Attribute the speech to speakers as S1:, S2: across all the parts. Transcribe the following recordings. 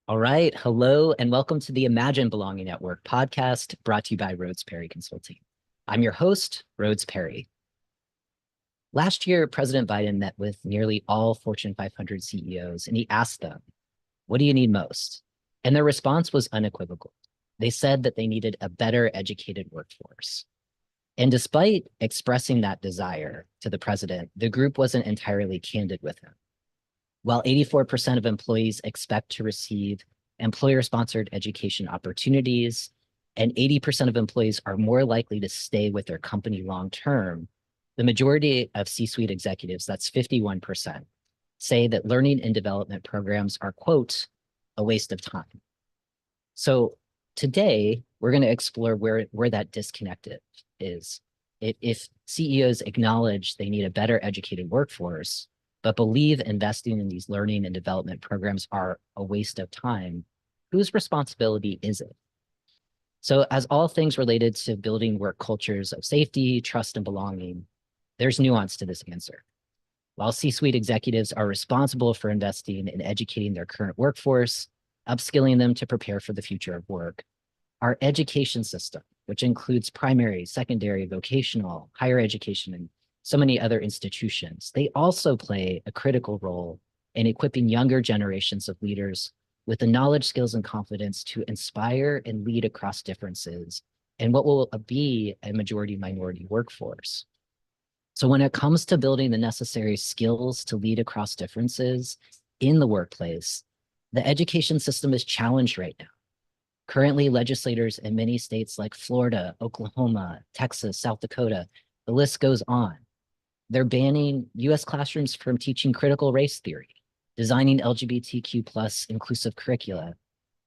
S1: All right. Hello, and welcome to the Imagine Belonging at Work podcast brought to you by Rhodes Perry Consulting. I'm your host, Rhodes Perry. Last year, President Biden met with nearly all Fortune 500 CEOs, and he asked them, what do you need most? And their response was unequivocal. They said that they needed a better educated workforce. And despite expressing that desire to the president, the group wasn't entirely candid with him. While 84% of employees expect to receive employer-sponsored education opportunities, and 80% of employees are more likely to stay with their company long-term, the majority of C-suite executives, that's 51%, say that learning and development programs are, quote, a waste of time. So today, we're going to explore where that disconnect is. If CEOs acknowledge they need a better educated workforce, but believe investing in these learning and development programs are a waste of time, whose responsibility is it? So as all things related to building work cultures of safety, trust, and belonging, there's nuance to this answer. While C-suite executives are responsible for investing in educating their current workforce, upskilling them to prepare for the future of work, our education system, which includes primary, secondary, vocational, higher education, and so many other institutions, they also play a critical role in equipping younger generations of leaders with the knowledge, skills, and confidence to inspire and lead across differences in what will be a majority-minority workforce. So when it comes to building the necessary skills to lead across differences in the workplace, the education system is challenged right now. Currently, legislators in many states like Florida, Oklahoma, Texas, South Dakota, the list goes on. They're banning US classrooms from teaching critical race theory, designing LGBTQ plus inclusive curricula,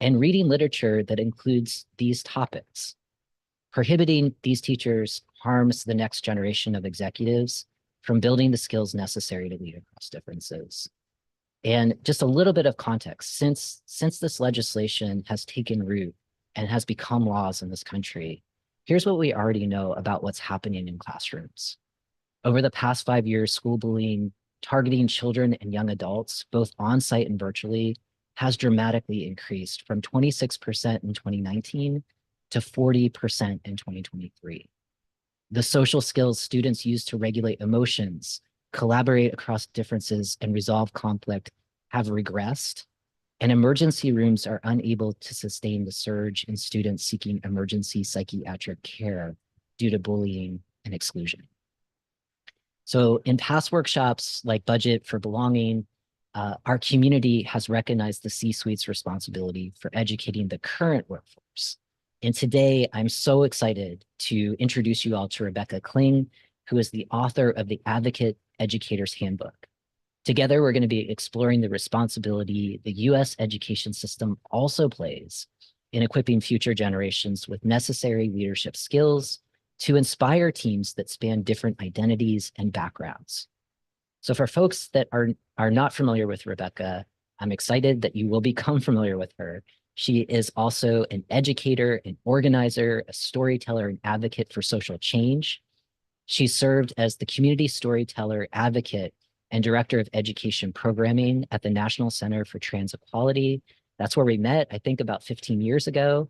S1: and reading literature that includes these topics. Prohibiting these teachers harms the next generation of executives from building the skills necessary to lead across differences. And just a little bit of context, since this legislation has taken root and has become laws in this country, here's what we already know about what's happening in classrooms. Over the past 5 years, school bullying targeting children and young adults, both on-site and virtually, has dramatically increased from 26% in 2019 to 40% in 2023. The social skills students use to regulate emotions, collaborate across differences, and resolve conflict have regressed, and emergency rooms are unable to sustain the surge in students seeking emergency psychiatric care due to bullying and exclusion. So in past workshops like Budget for Belonging, our community has recognized the C-suite's responsibility for educating the current workforce. And today, I'm so excited to introduce you all to Rebecca Kling, who is the author of the Educator's Handbook. Together, we're going to be exploring the responsibility the US education system also plays in equipping future generations with necessary leadership skills to inspire teams that span different identities and backgrounds. So for folks that are not familiar with Rebecca, I'm excited that you will become familiar with her. She is also an educator, an organizer, a storyteller, and advocate for social change. She served as the community storyteller, advocate, and director of education programming at the National Center for Trans Equality. That's where we met, I think, about 15 years ago.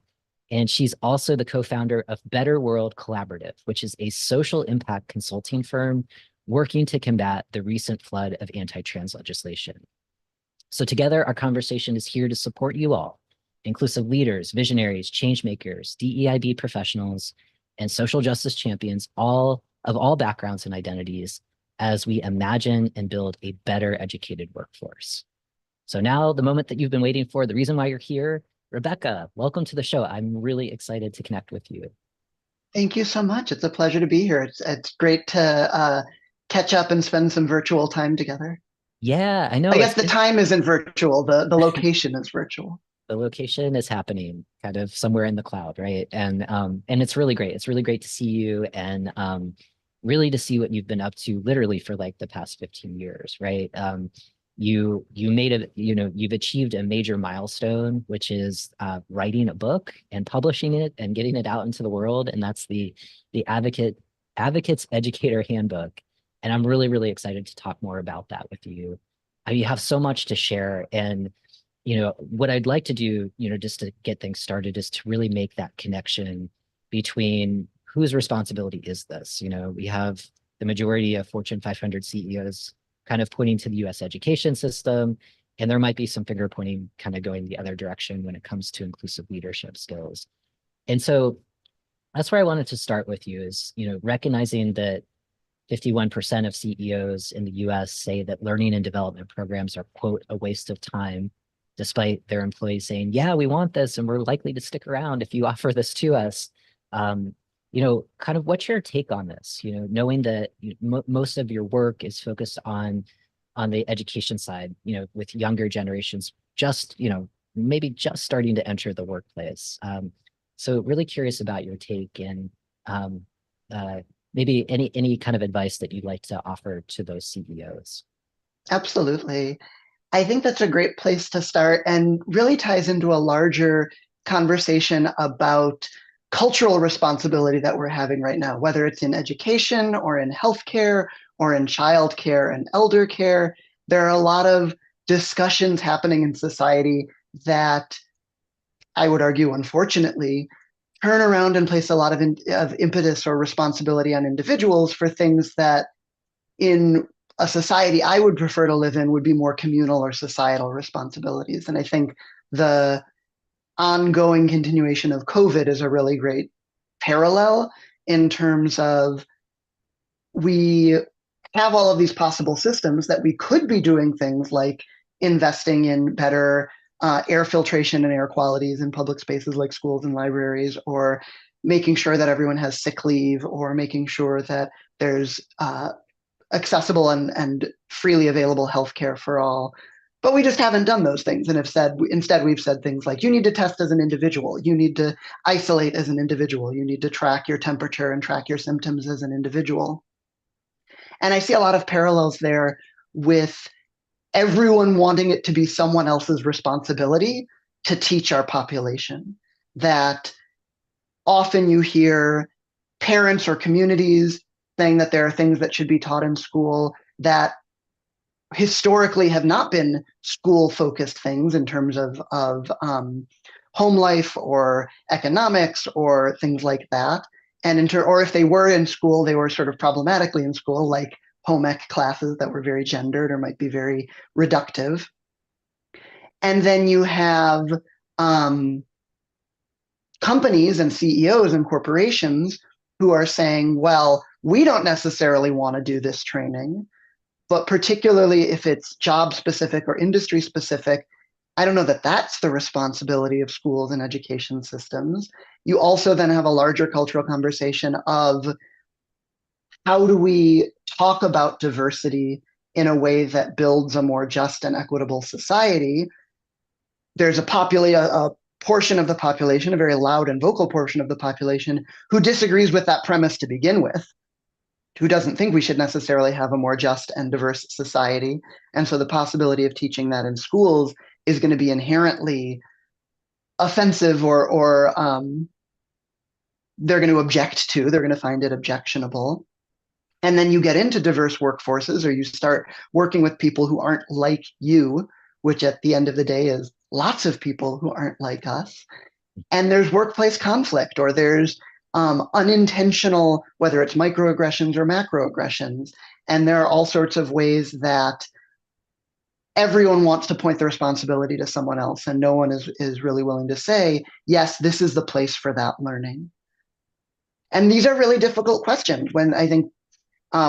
S1: And she's also the co-founder of Better World Collaborative, which is a social impact consulting firm working to combat the recent flood of anti-trans legislation. So together, our conversation is here to support you all, inclusive leaders, visionaries, change makers, DEIB professionals, and social justice champions, all of all backgrounds and identities, as we imagine and build a better educated workforce. So now the moment that you've been waiting for, the reason why you're here, Rebecca, welcome to the show. I'm really excited to connect with you.
S2: Thank you so much. It's a pleasure to be here. It's great to catch up and spend some virtual time together.
S1: Yeah, I know.
S2: I guess the time isn't virtual. The location is virtual.
S1: The location is happening kind of somewhere in the cloud, right? And it's really great. It's really great to see you and really to see what you've been up to literally for like the past 15 years, right? You made a, you've achieved a major milestone, which is writing a book and publishing it and getting it out into the world. And that's the Advocate's Educator Handbook. And I'm really, really excited to talk more about that with you. You have so much to share. And what I'd like to do, just to get things started is to really make that connection between whose responsibility is this? We have the majority of Fortune 500 CEOs kind of pointing to the US education system, and there might be some finger pointing kind of going the other direction when it comes to inclusive leadership skills. And so that's where I wanted to start with you is, recognizing that 51% of CEOs in the US say that learning and development programs are, quote, a waste of time, despite their employees saying, yeah, we want this and we're likely to stick around if you offer this to us. Kind of what's your take on this? Knowing that most of your work is focused on the education side, with younger generations just, maybe just starting to enter the workplace. So really curious about your take and uh, maybe any kind of advice that you'd like to offer to those CEOs.
S2: Absolutely. I think that's a great place to start and really ties into a larger conversation about cultural responsibility that we're having right now, whether it's in education or in healthcare or in childcare and elder care. There are a lot of discussions happening in society that I would argue, unfortunately, turn around and place a lot of impetus or responsibility on individuals for things that in a society I would prefer to live in would be more communal or societal responsibilities. And I think the ongoing continuation of COVID is a really great parallel in terms of we have all of these possible systems that we could be doing things like investing in better air filtration and air qualities in public spaces like schools and libraries, or making sure that everyone has sick leave, or making sure that there's accessible and freely available healthcare for all. But we just haven't done those things and have said, instead, we've said things like, you need to test as an individual, you need to isolate as an individual, you need to track your temperature and track your symptoms as an individual. And I see a lot of parallels there with everyone wanting it to be someone else's responsibility to teach our population. That often you hear parents or communities saying that there are things that should be taught in school that historically have not been school focused things in terms of home life or economics or things like that. And or if they were in school, they were sort of problematically in school, like home ec classes that were very gendered or might be very reductive. And then you have companies and CEOs and corporations who are saying, well, we don't necessarily want to do this training, but particularly if it's job specific or industry specific, I don't know that that's the responsibility of schools and education systems. You also then have a larger cultural conversation of how do we talk about diversity in a way that builds a more just and equitable society. There's a portion of the population, a very loud and vocal portion of the population, who disagrees with that premise to begin with, who doesn't think we should necessarily have a more just and diverse society. And so the possibility of teaching that in schools is going to be inherently offensive, or they're going to object to, they're going to find it objectionable. And then you get into diverse workforces, or you start working with people who aren't like you, which at the end of the day is lots of people who aren't like us. And there's workplace conflict, or there's unintentional, whether it's microaggressions or macroaggressions. And there are all sorts of ways that everyone wants to point the responsibility to someone else, and no one is really willing to say, yes, this is the place for that learning. And these are really difficult questions. When I think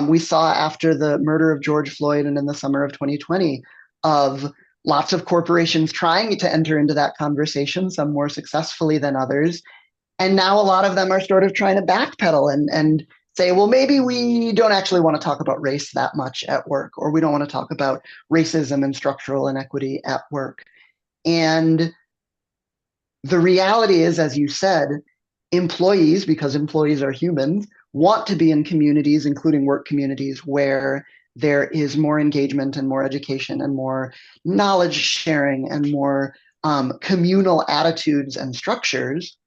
S2: we saw after the murder of George Floyd and in the summer of 2020 of lots of corporations trying to enter into that conversation, some more successfully than others. And now a lot of them are sort of trying to backpedal and say, well, maybe we don't actually want to talk about race that much at work, or we don't want to talk about racism and structural inequity at work. And the reality is, as you said, employees, because employees are humans, want to be in communities, including work communities, where there is more engagement and more education and more knowledge sharing and more communal attitudes and structures.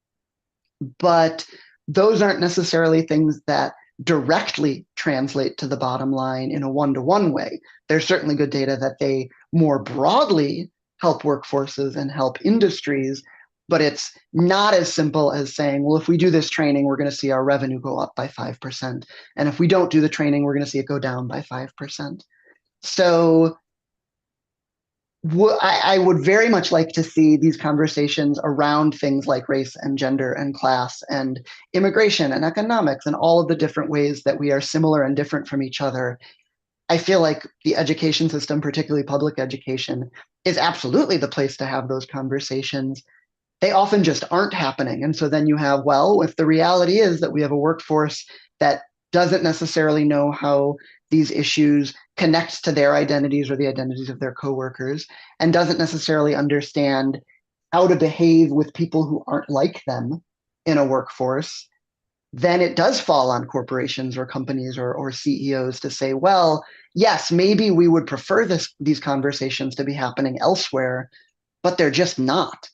S2: But those aren't necessarily things that directly translate to the bottom line in a one-to-one way. There's certainly good data that they more broadly help workforces and help industries. But it's not as simple as saying, well, if we do this training, we're going to see our revenue go up by 5%. And if we don't do the training, we're going to see it go down by 5%. So I would very much like to see these conversations around things like race and gender and class and immigration and economics and all of the different ways that we are similar and different from each other. I feel like the education system, particularly public education, is absolutely the place to have those conversations. They often just aren't happening. And so then you have, well, if the reality is that we have a workforce that doesn't necessarily know how these issues connect to their identities or the identities of their coworkers, and doesn't necessarily understand how to behave with people who aren't like them in a workforce, then it does fall on corporations or companies or CEOs to say, well, yes, maybe we would prefer these conversations to be happening elsewhere, but they're just not.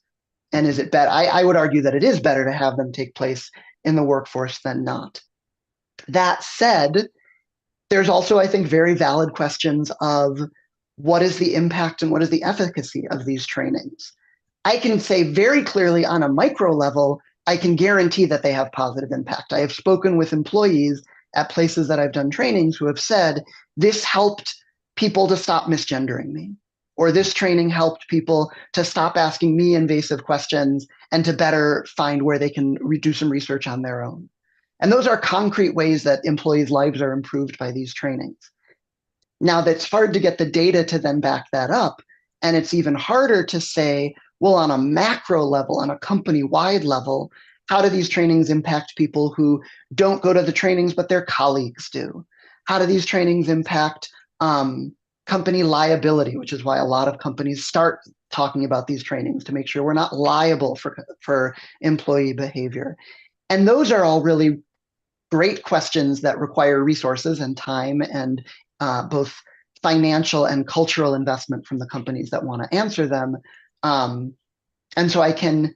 S2: And is it better? I would argue that it is better to have them take place in the workforce than not. That said, there's also, I think, very valid questions of what is the impact and what is the efficacy of these trainings. I can say very clearly on a micro level, I can guarantee that they have positive impact. I have spoken with employees at places that I've done trainings who have said, this helped people to stop misgendering me, or this training helped people to stop asking me invasive questions and to better find where they can do some research on their own. And those are concrete ways that employees' lives are improved by these trainings. Now, that's hard to get the data to then back that up. And it's even harder to say, well, on a macro level, on a company-wide level, how do these trainings impact people who don't go to the trainings, but their colleagues do? How do these trainings impact company liability, which is why a lot of companies start talking about these trainings to make sure we're not liable for employee behavior. And those are all really great questions that require resources and time and both financial and cultural investment from the companies that want to answer them. And so I can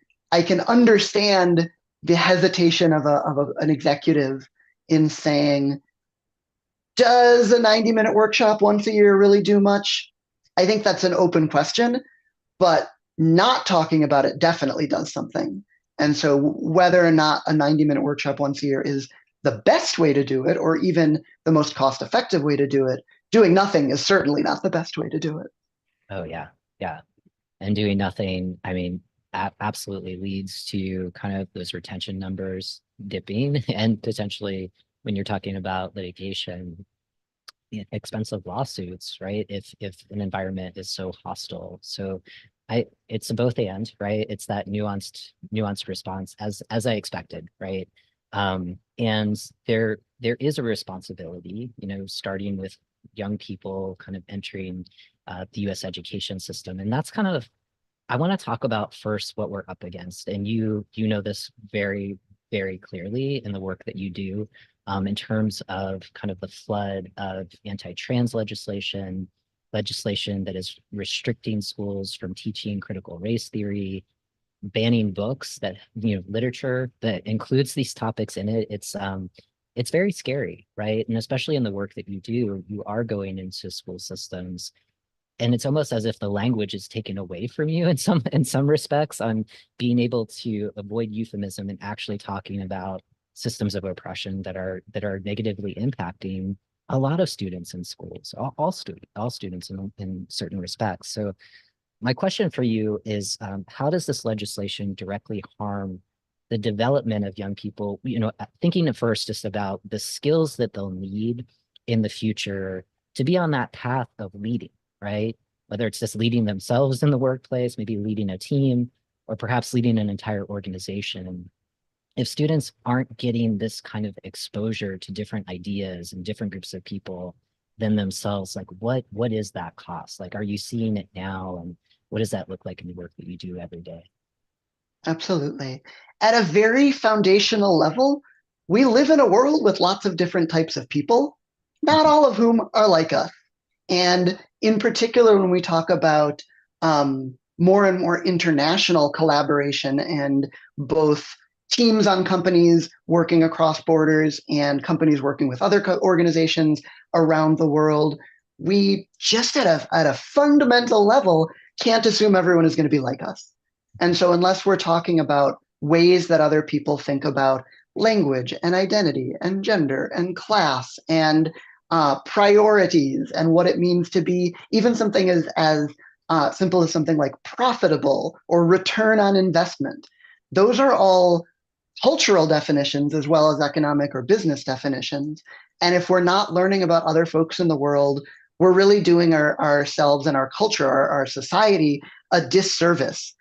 S2: understand the hesitation of an executive in saying, does a 90-minute workshop once a year really do much? I think that's an open question, but not talking about it definitely does something. And so whether or not a 90-minute workshop once a year is the best way to do it, or even the most cost-effective way to do it, doing nothing is certainly not the best way to do it.
S1: Oh, yeah. Yeah. And doing nothing, I mean, absolutely leads to kind of those retention numbers dipping and potentially when you're talking about litigation, expensive lawsuits, right? If an environment is so hostile. So it's a both and, right? It's that nuanced response as I expected, right? And there is a responsibility, starting with young people kind of entering the US education system. And that's kind of, I want to talk about first what we're up against. And you know this very, very clearly in the work that you do in terms of kind of the flood of anti-trans legislation that is restricting schools from teaching critical race theory, banning books that, literature that includes these topics in it. It's very scary, right? And especially in the work that you do, you are going into school systems and it's almost as if the language is taken away from you in some respects on being able to avoid euphemism and actually talking about systems of oppression that are negatively impacting a lot of students in schools, all students in certain respects. So my question for you is, how does this legislation directly harm the development of young people? Thinking at first just about the skills that they'll need in the future to be on that path of leading, right? Whether it's just leading themselves in the workplace, maybe leading a team, or perhaps leading an entire organization. If students aren't getting this kind of exposure to different ideas and different groups of people than themselves, like what is that cost? Like, are you seeing it now? And what does that look like in the work that you do every day?
S2: Absolutely. At a very foundational level, we live in a world with lots of different types of people, not all of whom are like us. And in particular, when we talk about more and more international collaboration and both teams on companies working across borders and companies working with other organizations around the world, we just at a fundamental level can't assume everyone is going to be like us. And so unless we're talking about ways that other people think about language and identity and gender and class and priorities and what it means to be even something as simple as something like profitable or return on investment, those are all cultural definitions as well as economic or business definitions. And if we're not learning about other folks in the world, we're really doing ourselves and our culture, our society, a disservice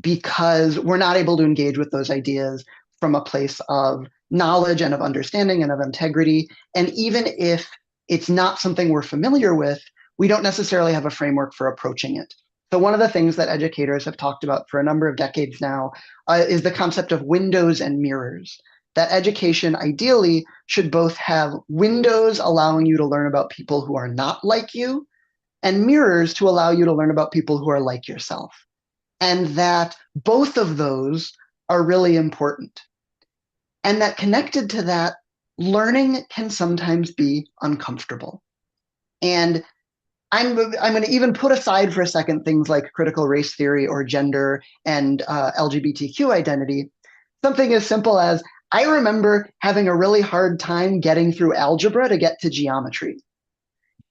S2: because we're not able to engage with those ideas from a place of knowledge and of understanding and of integrity. And even if it's not something we're familiar with, we don't necessarily have a framework for approaching it. So one of the things that educators have talked about for a number of decades now is the concept of windows and mirrors. That education ideally should both have windows allowing you to learn about people who are not like you and mirrors to allow you to learn about people who are like yourself. And that both of those are really important. And that connected to that, learning can sometimes be uncomfortable. And I'm going to even put aside for a second things like critical race theory or gender and LGBTQ identity. Something as simple as I remember having a really hard time getting through algebra to get to geometry.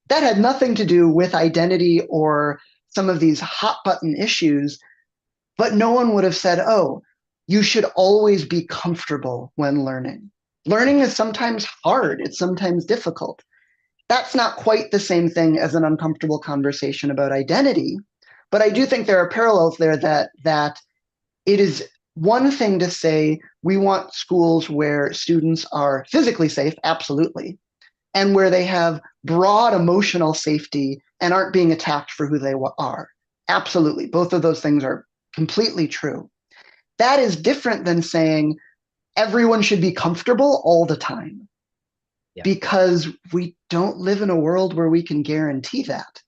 S2: That had nothing to do with identity or some of these hot button issues, but no one would have said, oh, you should always be comfortable when learning. Learning is sometimes hard, it's sometimes difficult. That's not quite the same thing as an uncomfortable conversation about identity, but I do think there are parallels there that it is one thing to say we want schools where students are physically safe, absolutely, and where they have broad emotional safety and aren't being attacked for who they are. Absolutely. Both of those things are completely true. That is different than saying everyone should be comfortable all the time. Yeah. Because we don't live in a world where we can guarantee that.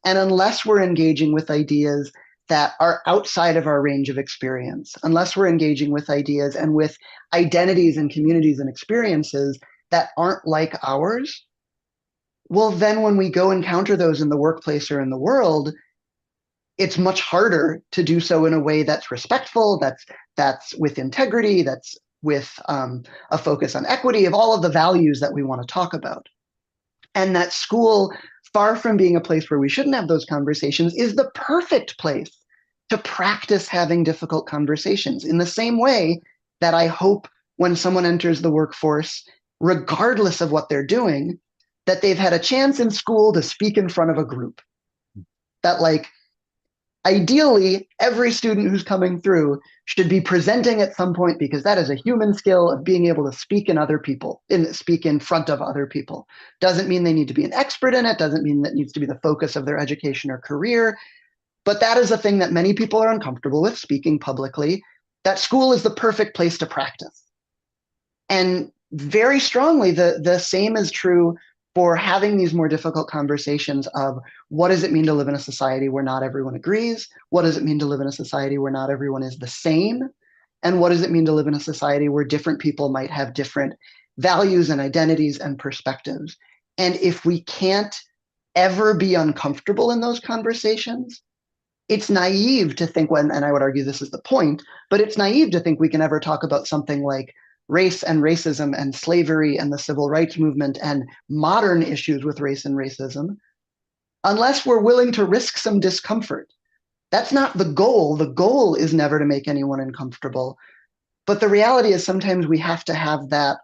S2: And unless we're engaging with ideas that are outside of our range of experience, unless we're engaging with ideas and with identities and communities and experiences that aren't like ours, well, then when we go encounter those in the workplace or in the world, it's much harder to do so in a way that's respectful, that's with integrity, that's with a focus on equity, of all of the values that we want to talk about. And that school, far from being a place where we shouldn't have those conversations, is the perfect place to practice having difficult conversations in the same way that I hope when someone enters the workforce, regardless of what they're doing, that they've had a chance in school to speak in front of a group. That like, ideally, every student who's coming through should be presenting at some point because that is a human skill of being able to speak speak in front of other people. Doesn't mean they need to be an expert in it, doesn't mean that needs to be the focus of their education or career, but that is a thing that many people are uncomfortable with, speaking publicly, that school is the perfect place to practice. And very strongly, the same is true for having these more difficult conversations of what does it mean to live in a society where not everyone agrees? What does it mean to live in a society where not everyone is the same? And what does it mean to live in a society where different people might have different values and identities and perspectives? And if we can't ever be uncomfortable in those conversations, it's naive to think and I would argue this is the point, but it's naive to think we can ever talk about something like race and racism and slavery and the civil rights movement and modern issues with race and racism, unless we're willing to risk some discomfort. That's not the goal. The goal is never to make anyone uncomfortable. But the reality is sometimes we have to have that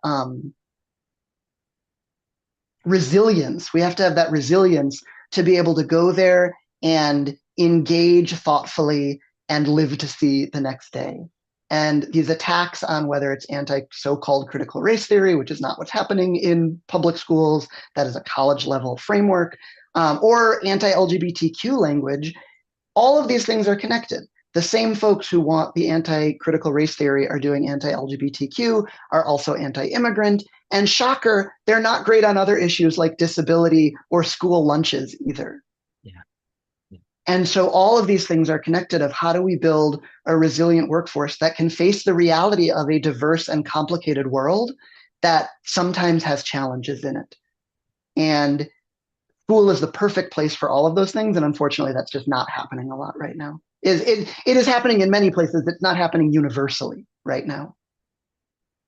S2: resilience. We have to have that resilience to be able to go there and engage thoughtfully and live to see the next day. And these attacks on whether it's so-called critical race theory, which is not what's happening in public schools, that is a college level framework, or anti-LGBTQ language, all of these things are connected. The same folks who want the anti-critical race theory are doing anti-LGBTQ, are also anti-immigrant, and shocker, they're not great on other issues like disability or school lunches either.
S1: Yeah.
S2: And so all of these things are connected of how do we build a resilient workforce that can face the reality of a diverse and complicated world that sometimes has challenges in it. And school is the perfect place for all of those things. And unfortunately, that's just not happening a lot right now. It is happening in many places. It's not happening universally right now.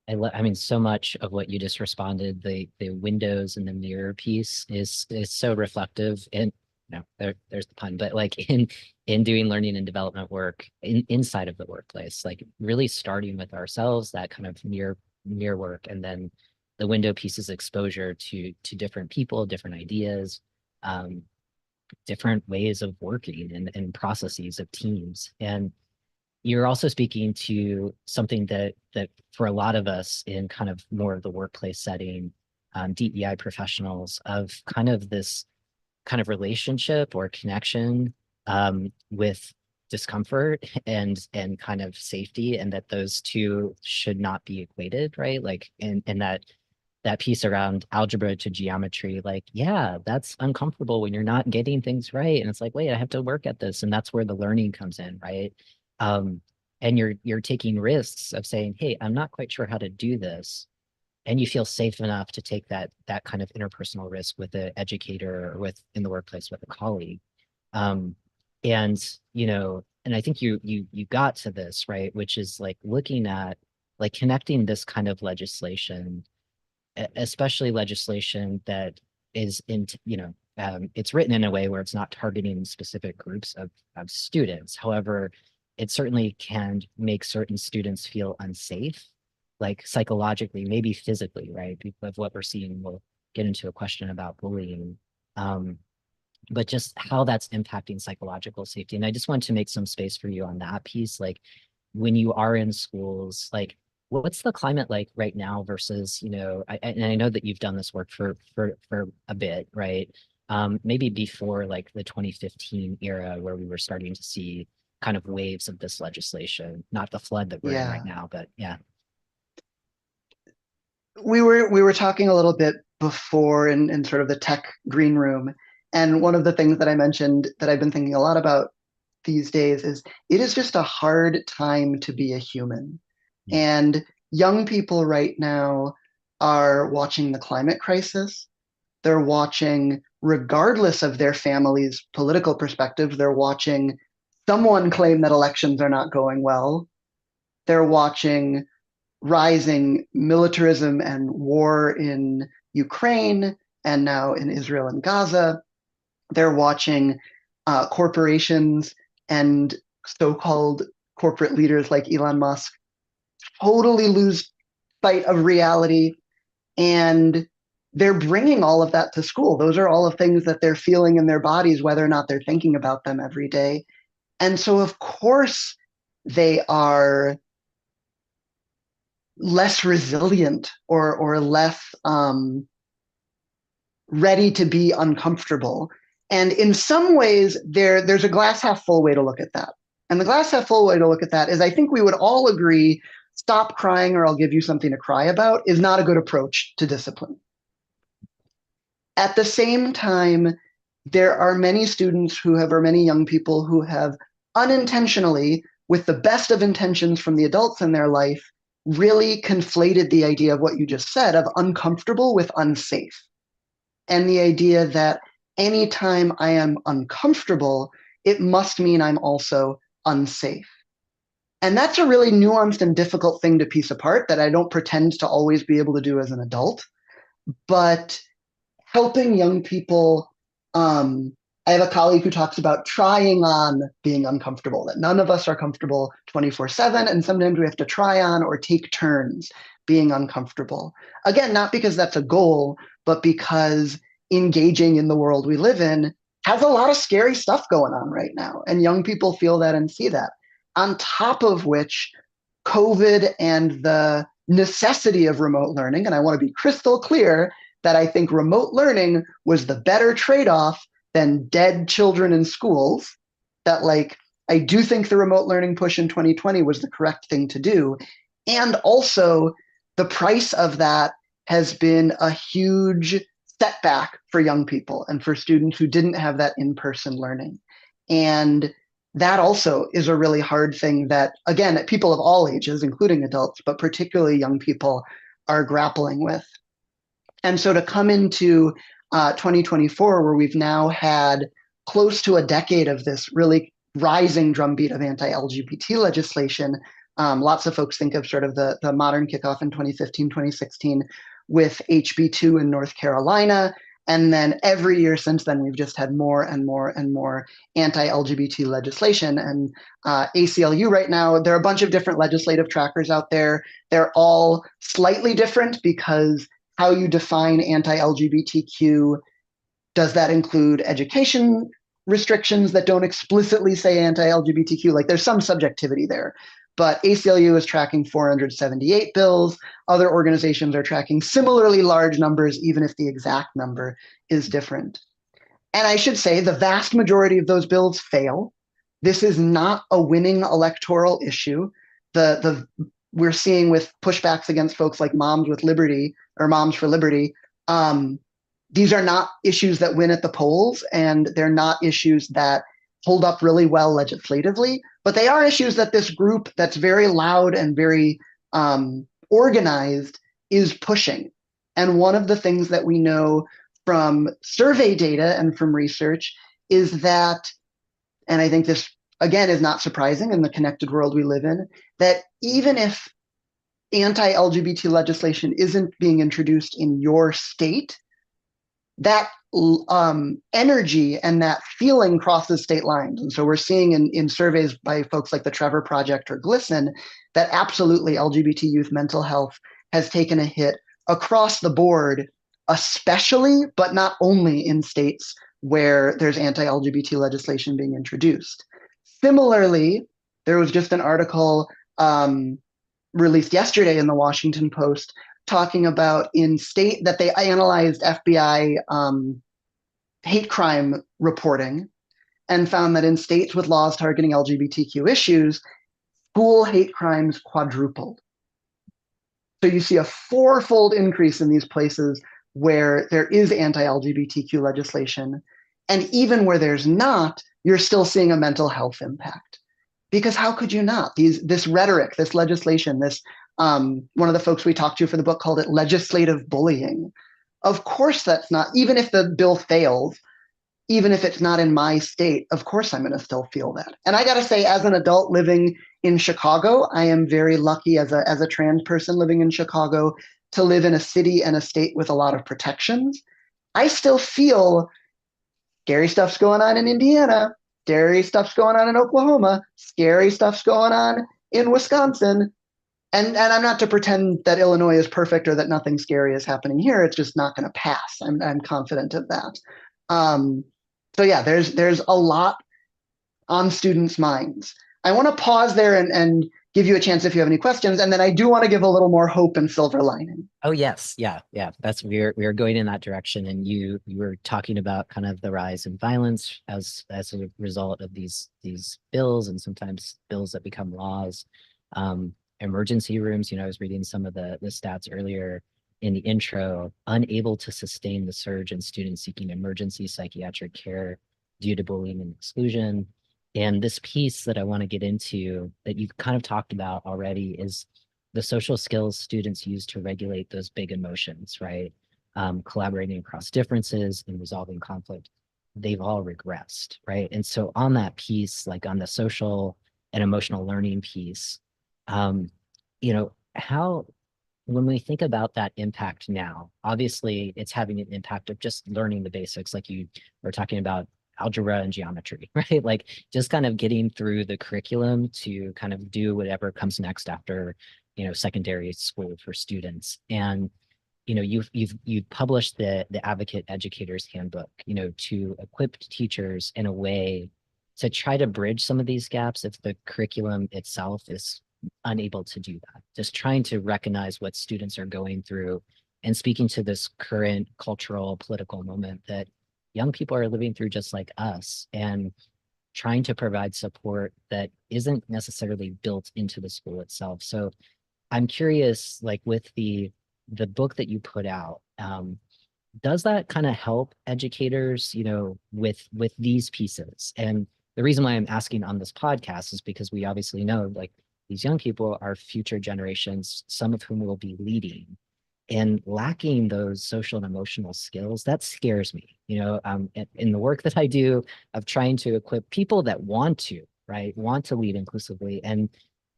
S1: I mean, so much of what you just responded, the windows and the mirror piece is so reflective. And there's the pun, but like in doing learning and development work inside of the workplace, like really starting with ourselves, that kind of mirror work, and then the window piece is exposure to different people, different ideas, um, different ways of working and processes of teams. And you're also speaking to something that for a lot of us in kind of more of the workplace setting, DEI professionals, of kind of this kind of relationship or connection with discomfort and kind of safety, and that those two should not be equated, right? Like, and that piece around algebra to geometry, like, yeah, that's uncomfortable when you're not getting things right. And it's like, wait, I have to work at this. And that's where the learning comes in, right? Um, and you're taking risks of saying, hey, I'm not quite sure how to do this. And you feel safe enough to take that kind of interpersonal risk with an educator or with in the workplace with a colleague. Um, and and I think you got to this, right, which is like looking at like connecting this kind of legislation, especially legislation that is it's written in a way where it's not targeting specific groups of students. However, it certainly can make certain students feel unsafe, like psychologically, maybe physically, right? Because of what we're seeing, we'll get into a question about bullying, um, but just how that's impacting psychological safety. And I just want to make some space for you on that piece. Like when you are in schools, like what's the climate like right now versus, and I know that you've done this work for a bit, right? Maybe before like the 2015 era where we were starting to see kind of waves of this legislation, not the flood that we're in right
S2: Yeah.
S1: now, but yeah.
S2: We were talking a little bit before in sort of the tech green room. And one of the things that I mentioned that I've been thinking a lot about these days is it is just a hard time to be a human.
S1: Mm.
S2: And young people right now are watching the climate crisis. They're watching, regardless of their family's political perspective, they're watching someone claim that elections are not going well. They're watching rising militarism and war in Ukraine and now in Israel and Gaza. They're watching corporations and so-called corporate leaders like Elon Musk totally lose sight of reality, and they're bringing all of that to school. Those are all of things that they're feeling in their bodies, whether or not they're thinking about them every day. And so, of course, they are less resilient or less ready to be uncomfortable. And in some ways, there's a glass half full way to look at that. And the glass half full way to look at that is I think we would all agree stop crying or I'll give you something to cry about is not a good approach to discipline. At the same time, there are many students or many young people who have unintentionally, with the best of intentions from the adults in their life, really conflated the idea of what you just said of uncomfortable with unsafe. And the idea that anytime I am uncomfortable, it must mean I'm also unsafe. And that's a really nuanced and difficult thing to piece apart that I don't pretend to always be able to do as an adult. But helping young people, I have a colleague who talks about trying on being uncomfortable, that none of us are comfortable 24/7. And sometimes we have to try on or take turns being uncomfortable. Again, not because that's a goal, but because engaging in the world we live in has a lot of scary stuff going on right now. And young people feel that and see that. On top of which, COVID and the necessity of remote learning, and I want to be crystal clear that I think remote learning was the better trade-off than dead children in schools, that like I do think the remote learning push in 2020 was the correct thing to do. And also the price of that has been a huge setback for young people and for students who didn't have that in-person learning. And that also is a really hard thing that, again, people of all ages, including adults, but particularly young people, are grappling with. And so to come into 2024, where we've now had close to a decade of this really rising drumbeat of anti-LGBT legislation. Lots of folks think of sort of the modern kickoff in 2015, 2016 with HB2 in North Carolina. And then every year since then, we've just had more and more and more anti-LGBT legislation. And ACLU right now, there are a bunch of different legislative trackers out there. They're all slightly different because how you define anti-LGBTQ, does that include education restrictions that don't explicitly say anti-LGBTQ? Like there's some subjectivity there. But ACLU is tracking 478 bills. Other organizations are tracking similarly large numbers, even if the exact number is different. And I should say the vast majority of those bills fail. This is not a winning electoral issue. We're seeing with pushbacks against folks like Moms with Liberty or Moms for Liberty, these are not issues that win at the polls, and they're not issues that hold up really well legislatively, but they are issues that this group that's very loud and very organized is pushing. And one of the things that we know from survey data and from research is that, and I think this again is not surprising in the connected world we live in, that even if anti-LGBT legislation isn't being introduced in your state, that energy and that feeling crosses state lines. And so we're seeing in surveys by folks like the Trevor Project or GLSEN that absolutely LGBT youth mental health has taken a hit across the board, especially, but not only in states where there's anti-LGBT legislation being introduced. Similarly, there was just an article released yesterday in the Washington Post talking about in state that they analyzed FBI hate crime reporting and found that in states with laws targeting LGBTQ issues, school hate crimes quadrupled. So you see a fourfold increase in these places where there is anti-LGBTQ legislation. And even where there's not, you're still seeing a mental health impact. Because how could you not? This rhetoric, this legislation, this one of the folks we talked to for the book called it legislative bullying. Of course, that's not, even if the bill fails, even if it's not in my state, of course I'm going to still feel that. And I got to say, as an adult living in Chicago, I am very lucky as a trans person living in Chicago to live in a city and a state with a lot of protections. I still feel scary stuff's going on in Indiana, scary stuff's going on in Oklahoma, scary stuff's going on in Wisconsin. And I'm not to pretend that Illinois is perfect or that nothing scary is happening here. It's just not going to pass. I'm confident of that. So yeah, there's a lot on students' minds. I want to pause there and give you a chance if you have any questions, and then I do want to give a little more hope and silver lining.
S1: Oh yes, yeah. That's we're going in that direction, and you were talking about kind of the rise in violence as a result of these bills, and sometimes bills that become laws. Emergency rooms. I was reading some of the stats earlier in the intro, unable to sustain the surge in students seeking emergency psychiatric care due to bullying and exclusion. And this piece that I want to get into that you kind of talked about already is the social skills students use to regulate those big emotions, right? Collaborating across differences and resolving conflict, they've all regressed, right? And so on that piece, like on the social and emotional learning piece, how, when we think about that impact now, obviously it's having an impact of just learning the basics, like you were talking about algebra and geometry, right? Like just kind of getting through the curriculum to kind of do whatever comes next after, secondary school for students. And, you've published the Advocate Educator's Handbook, to equip teachers in a way to try to bridge some of these gaps if the curriculum itself is unable to do that. Just trying to recognize what students are going through and speaking to this current cultural, political moment that young people are living through just like us, and trying to provide support that isn't necessarily built into the school itself. So I'm curious, like with the book that you put out, does that kind of help educators, with these pieces? And the reason why I'm asking on this podcast is because we obviously know like these young people are future generations, some of whom will be leading. and lacking those social and emotional skills, that scares me. In the work that I do of trying to equip people that want to, right, want to lead inclusively and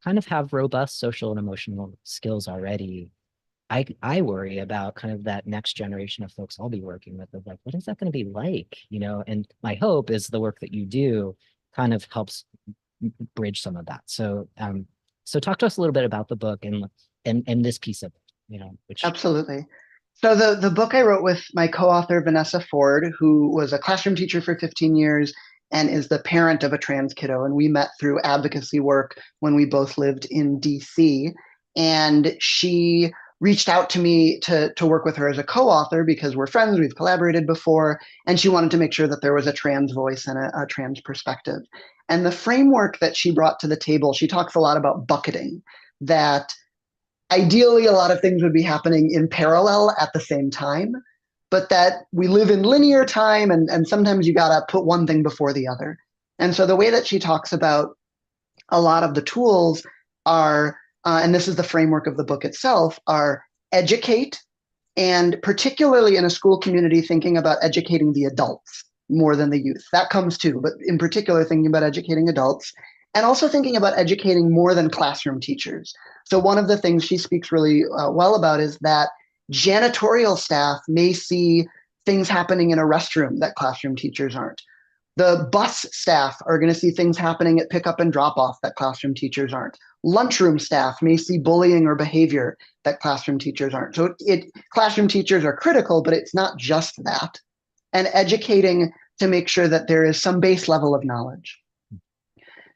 S1: kind of have robust social and emotional skills already. I worry about kind of that next generation of folks I'll be working with of like, what is that going to be like? And my hope is the work that you do kind of helps bridge some of that. So talk to us a little bit about the book and this piece of it, which
S2: Absolutely. So the book I wrote with my co-author Vanessa Ford, who was a classroom teacher for 15 years and is the parent of a trans kiddo, and we met through advocacy work when we both lived in DC. And she reached out to me to work with her as a co-author because we're friends, we've collaborated before, and she wanted to make sure that there was a trans voice and a trans perspective. And the framework that she brought to the table, she talks a lot about bucketing, that ideally a lot of things would be happening in parallel at the same time, but that we live in linear time and sometimes you got to put one thing before the other. And so the way that she talks about a lot of the tools are, and this is the framework of the book itself, are educate, and particularly in a school community, thinking about educating the adults more than the youth. That comes too, but in particular, thinking about educating adults and also thinking about educating more than classroom teachers. So, one of the things she speaks really well about is that janitorial staff may see things happening in a restroom that classroom teachers aren't. The bus staff are going to see things happening at pickup and drop off that classroom teachers aren't. Lunchroom staff may see bullying or behavior that classroom teachers aren't. So classroom teachers are critical, but it's not just that. And educating to make sure that there is some base level of knowledge.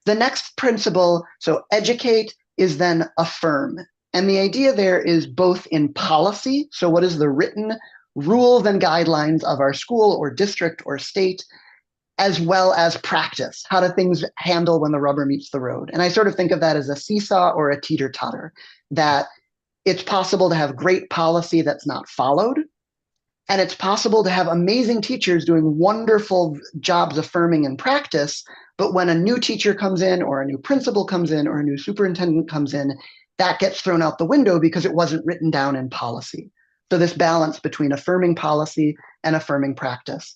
S2: The next principle, so educate, is then affirm. And the idea there is both in policy, so what is the written rules and guidelines of our school or district or state, as well as practice. How do things handle when the rubber meets the road? And I sort of think of that as a seesaw or a teeter-totter, that it's possible to have great policy that's not followed. And it's possible to have amazing teachers doing wonderful jobs affirming in practice. But when a new teacher comes in, or a new principal comes in, or a new superintendent comes in, that gets thrown out the window because it wasn't written down in policy. So this balance between affirming policy and affirming practice.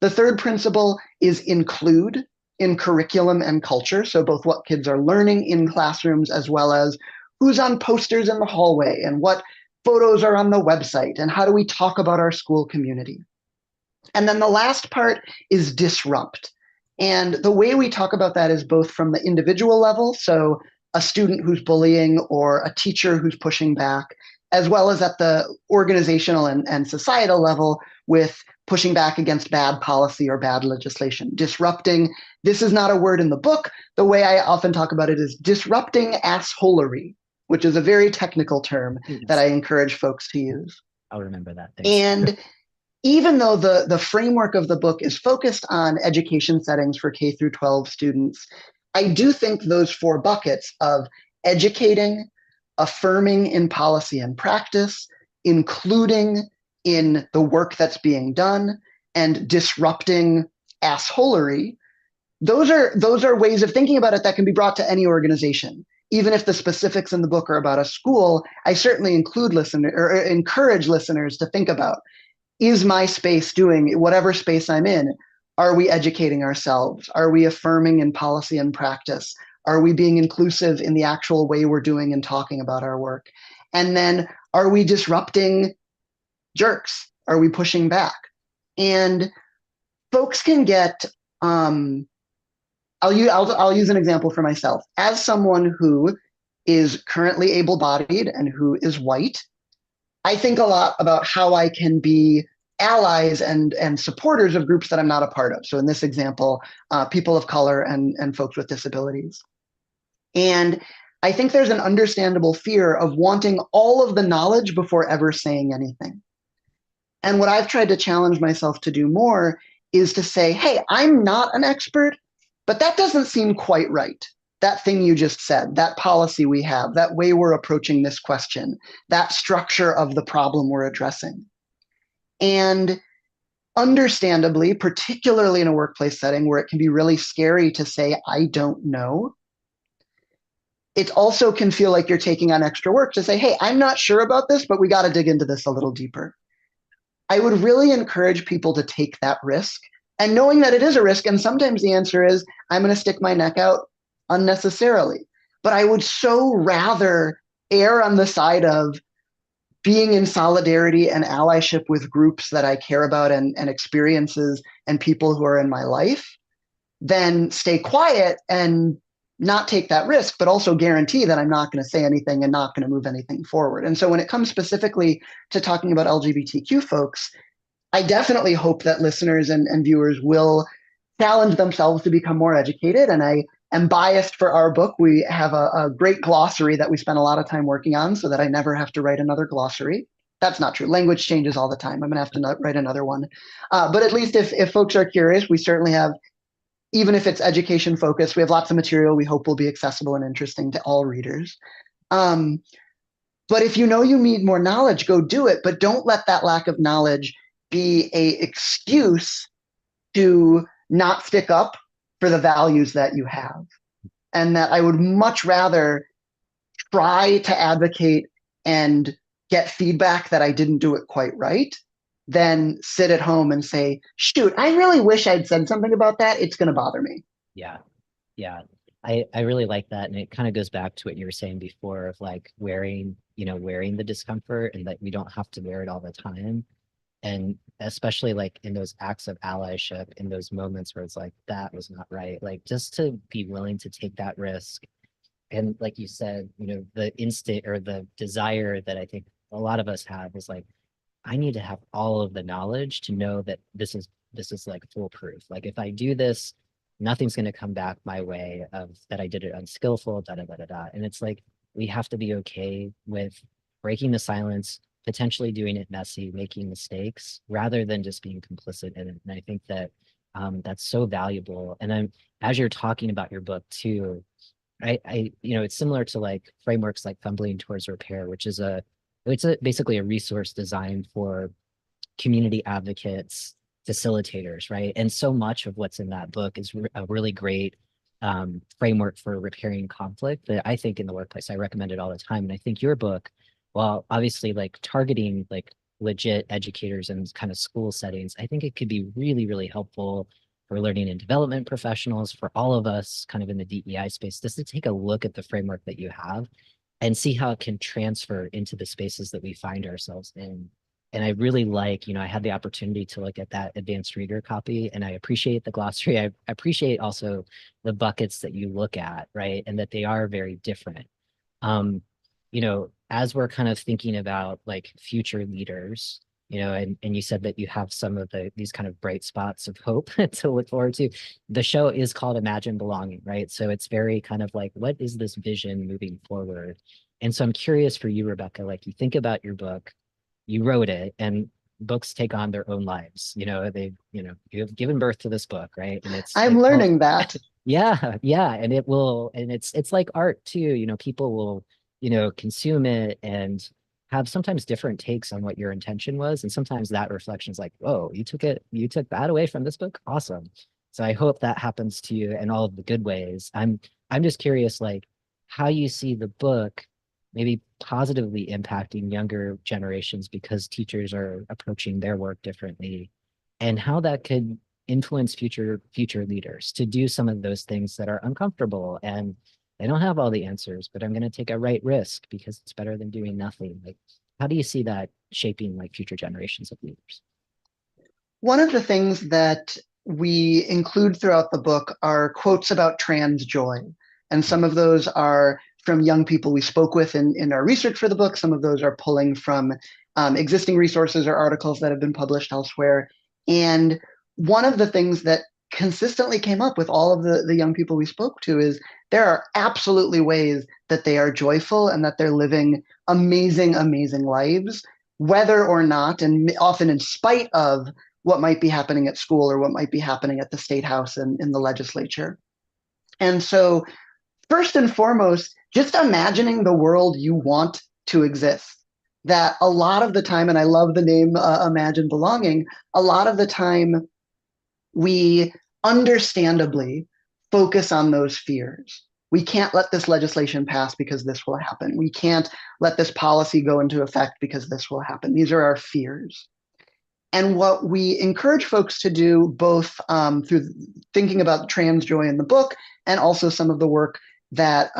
S2: The third principle is include in curriculum and culture. So both what kids are learning in classrooms as well as who's on posters in the hallway and what photos are on the website and how do we talk about our school community. And then the last part is disrupt. And the way we talk about that is both from the individual level, so a student who's bullying or a teacher who's pushing back, as well as at the organizational and societal level with pushing back against bad policy or bad legislation. Disrupting, this is not a word in the book. The way I often talk about it is disrupting assholery, which is a very technical term that I encourage folks to use.
S1: I'll remember that. Thanks.
S2: And even though the framework of the book is focused on education settings for K through 12 students, I do think those four buckets of educating, affirming in policy and practice, including in the work that's being done, and disrupting assholery, those are ways of thinking about it that can be brought to any organization. Even if the specifics in the book are about a school, I certainly encourage listeners to think about, is my space doing whatever space I'm in? Are we educating ourselves? Are we affirming in policy and practice? Are we being inclusive in the actual way we're doing and talking about our work? And then are we disrupting jerks? Are we pushing back? And folks can get, I'll use an example for myself. As someone who is currently able-bodied and who is white, I think a lot about how I can be allies and supporters of groups that I'm not a part of. So in this example, people of color and folks with disabilities. And I think there's an understandable fear of wanting all of the knowledge before ever saying anything. And what I've tried to challenge myself to do more is to say, hey, I'm not an expert, but that doesn't seem quite right. That thing you just said, that policy we have, that way we're approaching this question, that structure of the problem we're addressing. And understandably, particularly in a workplace setting where it can be really scary to say, I don't know, it also can feel like you're taking on extra work to say, hey, I'm not sure about this, but we got to dig into this a little deeper. I would really encourage people to take that risk, and knowing that it is a risk. And sometimes the answer is, I'm going to stick my neck out unnecessarily. But I would so rather err on the side of being in solidarity and allyship with groups that I care about, and experiences and people who are in my life, than stay quiet and not take that risk, but also guarantee that I'm not going to say anything and not going to move anything forward. And so when it comes specifically to talking about LGBTQ folks, I definitely hope that listeners and viewers will challenge themselves to become more educated. And I am biased for our book. We have a great glossary that we spent a lot of time working on so that I never have to write another glossary. That's not true. Language changes all the time. I'm going to have to write another one. But at least if folks are curious, we certainly have, even if it's education focused, we have lots of material we hope will be accessible and interesting to all readers. But if you know you need more knowledge, go do it. But don't let that lack of knowledge be an excuse to not stick up for the values that you have. And that I would much rather try to advocate and get feedback that I didn't do it quite right than sit at home and say, shoot, I really wish I'd said something about that. It's going to bother me.
S1: Yeah. Yeah. I really like that. And it kind of goes back to what you were saying before of like wearing the discomfort, and that we don't have to wear it all the time. And especially like in those acts of allyship, in those moments where it's like, that was not right. Like just to be willing to take that risk. And like you said, the instinct or the desire that I think a lot of us have is like, I need to have all of the knowledge to know that this is like foolproof. Like if I do this, nothing's going to come back my way of that I did it unskillful, da da da da da. And it's like we have to be okay with breaking the silence, potentially doing it messy, making mistakes, rather than just being complicit in it. And I think that that's so valuable. And as you're talking about your book too, it's similar to like frameworks like Fumbling Towards Repair, which is basically a resource designed for community advocates, facilitators, right? And so much of what's in that book is a really great framework for repairing conflict that I think in the workplace, I recommend it all the time. And I think your book, while obviously like targeting like legit educators and kind of school settings, I think it could be really, really helpful for learning and development professionals, for all of us kind of in the DEI space, just to take a look at the framework that you have and see how it can transfer into the spaces that we find ourselves in. And I really like, I had the opportunity to look at that advanced reader copy, and I appreciate the glossary. I appreciate also the buckets that you look at, right? And that they are very different. Um, as we're kind of thinking about like future leaders, and you said that you have some of these kind of bright spots of hope to look forward to. The show is called Imagine Belonging, right? So it's very kind of like, what is this vision moving forward? And so I'm curious for you, Rebecca, like you think about your book, you wrote it, and books take on their own lives. You have given birth to this book, right? And
S2: I'm learning that.
S1: yeah, yeah. And it's like art too. People will, consume it and have sometimes different takes on what your intention was. And sometimes that reflection is like, whoa, you took that away from this book. Awesome. So I hope that happens to you in all of the good ways. I'm just curious, like, how you see the book maybe positively impacting younger generations because teachers are approaching their work differently, and how that could influence future leaders to do some of those things that are uncomfortable, and they don't have all the answers, but I'm going to take a right risk because it's better than doing nothing. Like, how do you see that shaping like future generations of leaders?
S2: One of the things that we include throughout the book are quotes about trans joy. And some of those are from young people we spoke with in our research for the book. Some of those are pulling from existing resources or articles that have been published elsewhere. And one of the things that consistently came up with all of the young people we spoke to is there are absolutely ways that they are joyful and that they're living amazing, amazing lives, whether or not, and often in spite of, what might be happening at school or what might be happening at the state house and in the legislature. And so, first and foremost, just imagining the world you want to exist. That a lot of the time, and I love the name Imagine Belonging, a lot of the time we understandably focus on those fears. We can't let this legislation pass because this will happen. We can't let this policy go into effect because this will happen. These are our fears. And what we encourage folks to do, both through thinking about trans joy in the book and also some of the work that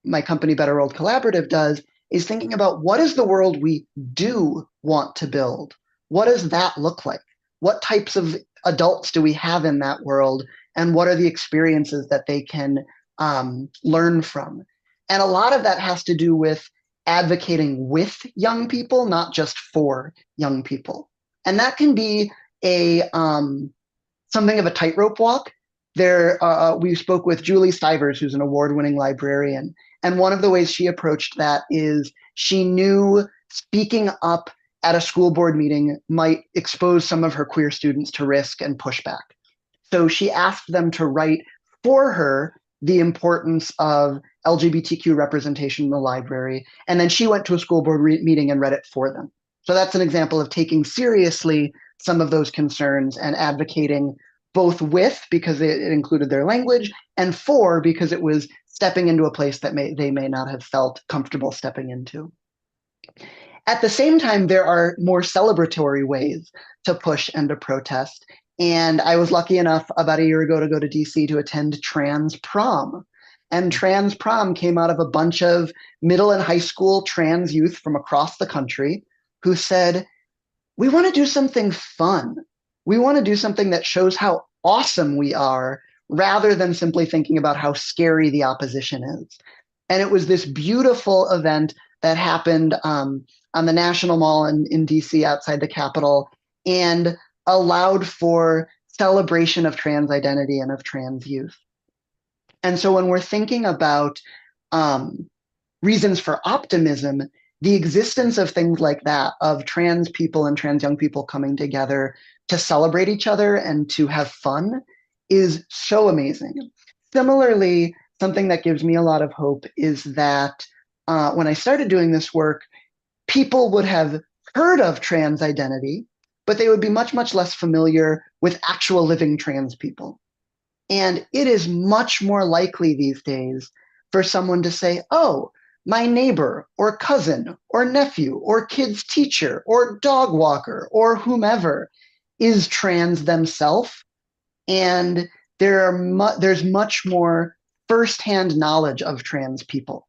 S2: my company, Better World Collaborative, does, is thinking about what is the world we do want to build? What does that look like? What types of adults do we have in that world? And what are the experiences that they can learn from? And a lot of that has to do with advocating with young people, not just for young people. And that can be a something of a tightrope walk. We spoke with Julie Stivers, who's an award-winning librarian, and one of the ways she approached that is she knew speaking up at a school board meeting might expose some of her queer students to risk and pushback. So she asked them to write for her the importance of LGBTQ representation in the library, and then she went to a school board meeting and read it for them. So that's an example of taking seriously some of those concerns and advocating both with, because it included their language, and for, because it was stepping into a place that they may not have felt comfortable stepping into. At the same time, there are more celebratory ways to push and to protest. And I was lucky enough about a year ago to go to DC to attend Trans Prom. And Trans Prom came out of a bunch of middle and high school trans youth from across the country who said, we want to do something fun. We want to do something that shows how awesome we are rather than simply thinking about how scary the opposition is. And it was this beautiful event that happened on the National Mall in DC outside the Capitol and allowed for celebration of trans identity and of trans youth. And so when we're thinking about reasons for optimism, the existence of things like that, of trans people and trans young people coming together to celebrate each other and to have fun, is so amazing. Similarly, something that gives me a lot of hope is that when I started doing this work, people would have heard of trans identity, but they would be much, much less familiar with actual living trans people. And it is much more likely these days for someone to say, oh, my neighbor or cousin or nephew or kid's teacher or dog walker or whomever is trans themselves. And there's much more firsthand knowledge of trans people.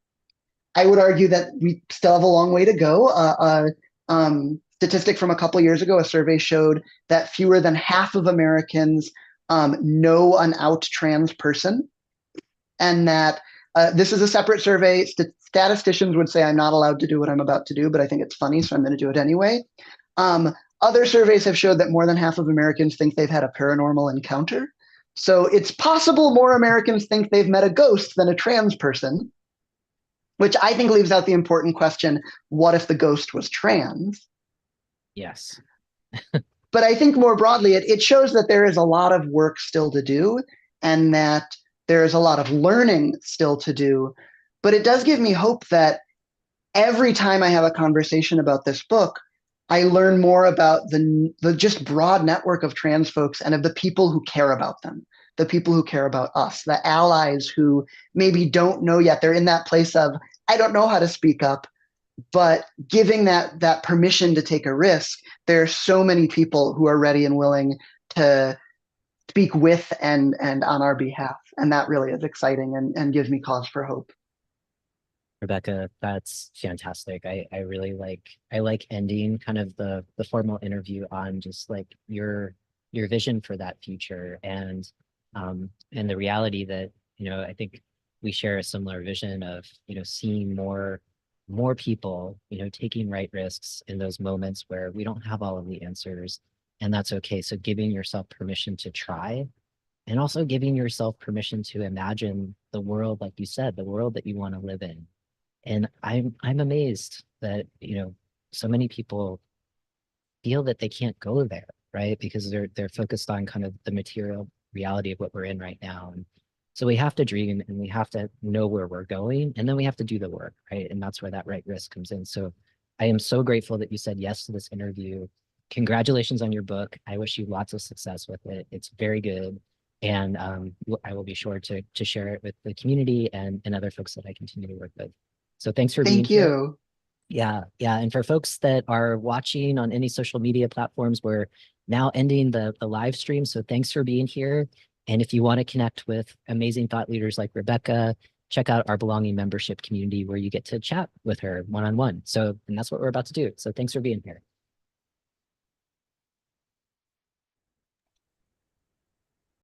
S2: I would argue that we still have a long way to go. Statistic from a couple years ago, a survey showed that fewer than half of Americans know an out trans person, and that this is a separate survey. Statisticians would say I'm not allowed to do what I'm about to do, but I think it's funny, so I'm going to do it anyway. Other surveys have showed that more than half of Americans think they've had a paranormal encounter. So it's possible more Americans think they've met a ghost than a trans person, which I think leaves out the important question, what if the ghost was trans?
S1: Yes.
S2: But I think more broadly, it shows that there is a lot of work still to do and that there is a lot of learning still to do. But it does give me hope that every time I have a conversation about this book, I learn more about the just broad network of trans folks and of the people who care about them, the people who care about us, the allies who maybe don't know yet. They're in that place of, I don't know how to speak up, but giving that permission to take a risk. There are so many people who are ready and willing to speak with and on our behalf. And that really is exciting and gives me cause for hope.
S1: Rebecca, that's fantastic. I really I like ending kind of the formal interview on just like your vision for that future and the reality that, I think we share a similar vision of, seeing more people, taking right risks in those moments where we don't have all of the answers, and that's okay. So giving yourself permission to try, and also giving yourself permission to imagine the world, like you said, the world that you want to live in. And I'm amazed that, so many people feel that they can't go there, right? Because they're focused on kind of the material reality of what we're in right now. And so we have to dream and we have to know where we're going, and then we have to do the work, right? And that's where that right risk comes in. So I am so grateful that you said yes to this interview. Congratulations on your book. I wish you lots of success with it. It's very good. And I will be sure to share it with the community and other folks that I continue to work with. So thanks for being
S2: Thank
S1: here.
S2: you.
S1: Yeah, yeah. And for folks that are watching on any social media platforms, we're now ending the live stream. So thanks for being here. And if you want to connect with amazing thought leaders like Rebecca, check out our Belonging membership community where you get to chat with her one-on-one. So, and that's what we're about to do. So thanks for being here.